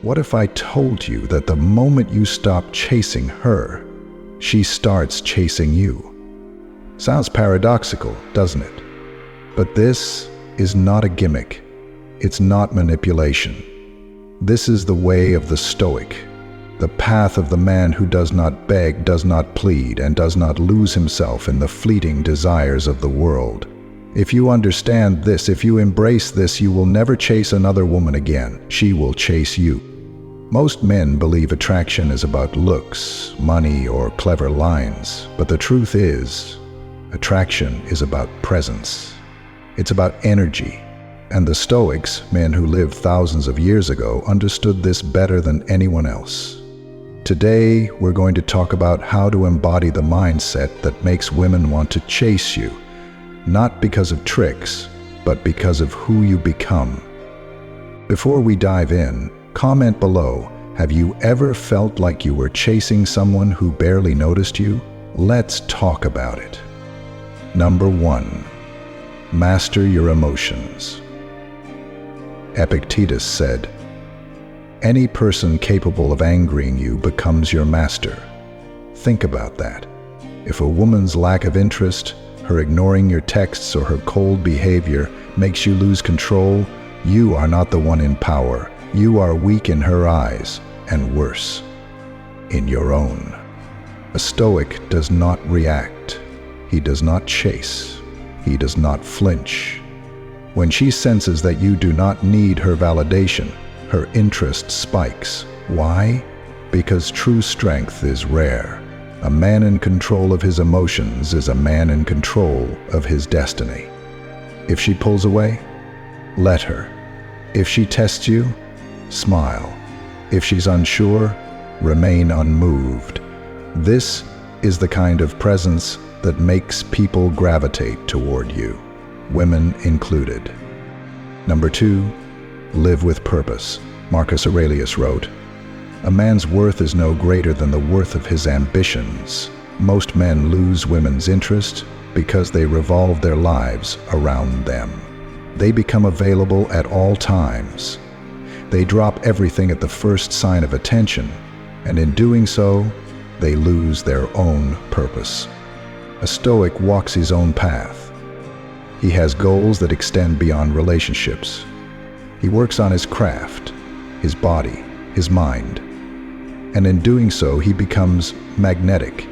What if I told you that the moment you stop chasing her, she starts chasing you? Sounds paradoxical, doesn't it? But this is not a gimmick. It's not manipulation. This is the way of the Stoic, the path of the man who does not beg, does not plead, and does not lose himself in the fleeting desires of the world. If you understand this, if you embrace this, you will never chase another woman again. She will chase you. Most men believe attraction is about looks, money, or clever lines, but the truth is, attraction is about presence. It's about energy. And the Stoics, men who lived thousands of years ago, understood this better than anyone else. Today, we're going to talk about how to embody the mindset that makes women want to chase you, not because of tricks, but because of who you become. Before we dive in, comment below, have you ever felt like you were chasing someone who barely noticed you? Let's talk about it. Number 1. Master your emotions. Epictetus said, "Any person capable of angering you becomes your master." Think about that. If a woman's lack of interest, her ignoring your texts, or her cold behavior makes you lose control, you are not the one in power. You are weak in her eyes, and worse, in your own. A Stoic does not react. He does not chase. He does not flinch. When she senses that you do not need her validation, her interest spikes. Why? Because true strength is rare. A man in control of his emotions is a man in control of his destiny. If she pulls away, let her. If she tests you, smile. If she's unsure, remain unmoved. This is the kind of presence that makes people gravitate toward you, women included. Number 2, live with purpose. Marcus Aurelius wrote, "A man's worth is no greater than the worth of his ambitions." Most men lose women's interest because they revolve their lives around them. They become available at all times. They drop everything at the first sign of attention, and in doing so, they lose their own purpose. A Stoic walks his own path. He has goals that extend beyond relationships. He works on his craft, his body, his mind, and in doing so, he becomes magnetic.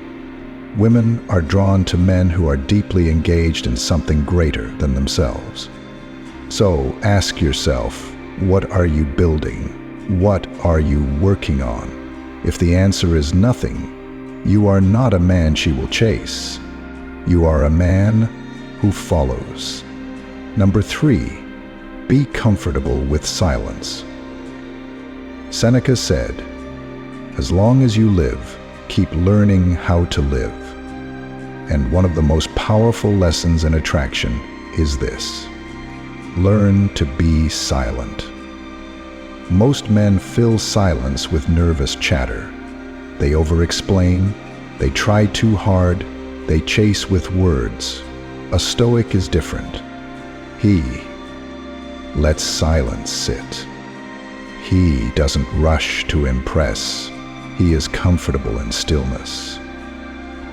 Women are drawn to men who are deeply engaged in something greater than themselves. So ask yourself, what are you building? What are you working on? If the answer is nothing, you are not a man she will chase. You are a man who follows. Number 3, be comfortable with silence. Seneca said, "As long as you live, keep learning how to live." And one of the most powerful lessons in attraction is this: learn to be silent. Most men fill silence with nervous chatter. They over-explain, they try too hard, they chase with words. A Stoic is different. He lets silence sit. He doesn't rush to impress. He is comfortable in stillness.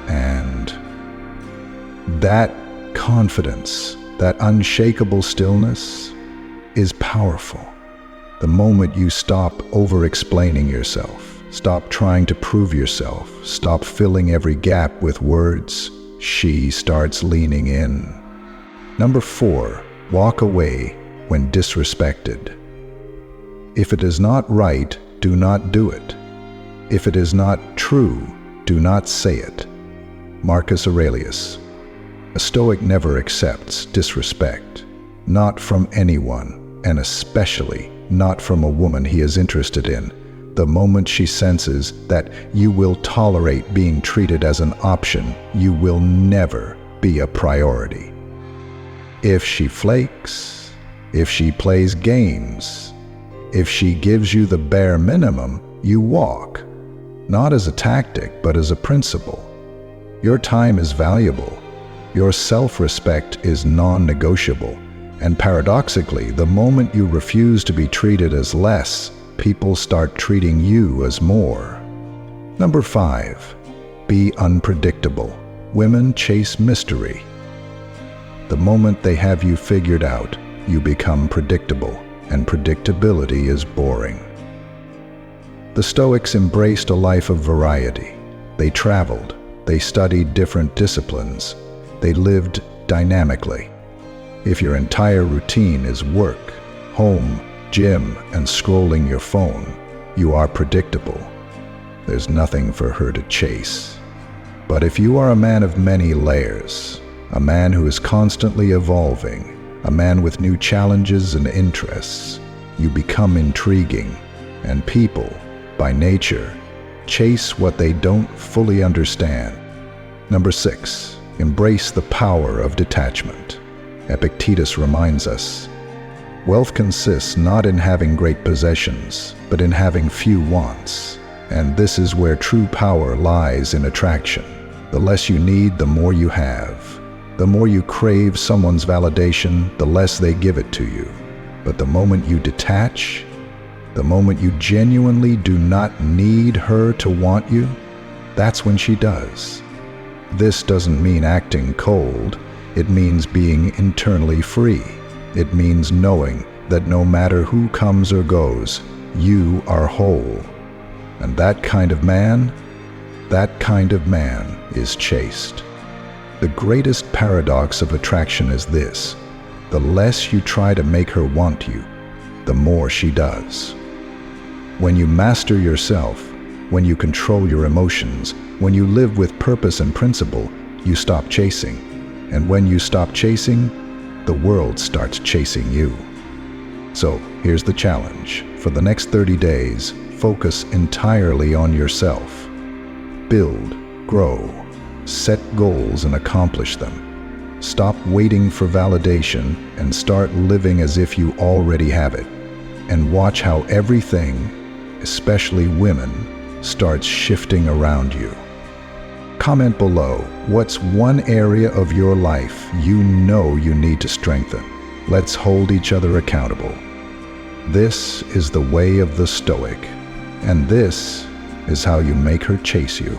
And that confidence, that unshakable stillness, is powerful. The moment you stop over-explaining yourself, stop trying to prove yourself, stop filling every gap with words, she starts leaning in. Number 4, walk away when disrespected. If it is not right, do not do it. If it is not true, do not say it. Marcus Aurelius. A Stoic never accepts disrespect, not from anyone, and especially not from a woman he is interested in. The moment she senses that you will tolerate being treated as an option, you will never be a priority. If she flakes, if she plays games, if she gives you the bare minimum, you walk, not as a tactic, but as a principle. Your time is valuable. Your self-respect is non-negotiable. And paradoxically, the moment you refuse to be treated as less, people start treating you as more. Number 5, be unpredictable. Women chase mystery. The moment they have you figured out, you become predictable, and predictability is boring. The Stoics embraced a life of variety. They traveled, they studied different disciplines, they lived dynamically. If your entire routine is work, home, gym, and scrolling your phone, you are predictable. There's nothing for her to chase. But if you are a man of many layers, a man who is constantly evolving, a man with new challenges and interests, you become intriguing, and people, by nature, chase what they don't fully understand. Number 6, embrace the power of detachment. Epictetus reminds us, wealth consists not in having great possessions, but in having few wants. And this is where true power lies in attraction. The less you need, the more you have. The more you crave someone's validation, the less they give it to you. But the moment you detach, the moment you genuinely do not need her to want you, that's when she does. This doesn't mean acting cold. It means being internally free. It means knowing that no matter who comes or goes, you are whole. And that kind of man is chaste. The greatest paradox of attraction is this: the less you try to make her want you, the more she does. When you master yourself, when you control your emotions, when you live with purpose and principle, you stop chasing. And when you stop chasing, the world starts chasing you. So here's the challenge. For the next 30 days, focus entirely on yourself. Build, grow, set goals and accomplish them. Stop waiting for validation and start living as if you already have it. And watch how everything, especially women, starts shifting around you. Comment below, what's one area of your life you know you need to strengthen? Let's hold each other accountable. This is the way of the Stoic, and this is how you make her chase you.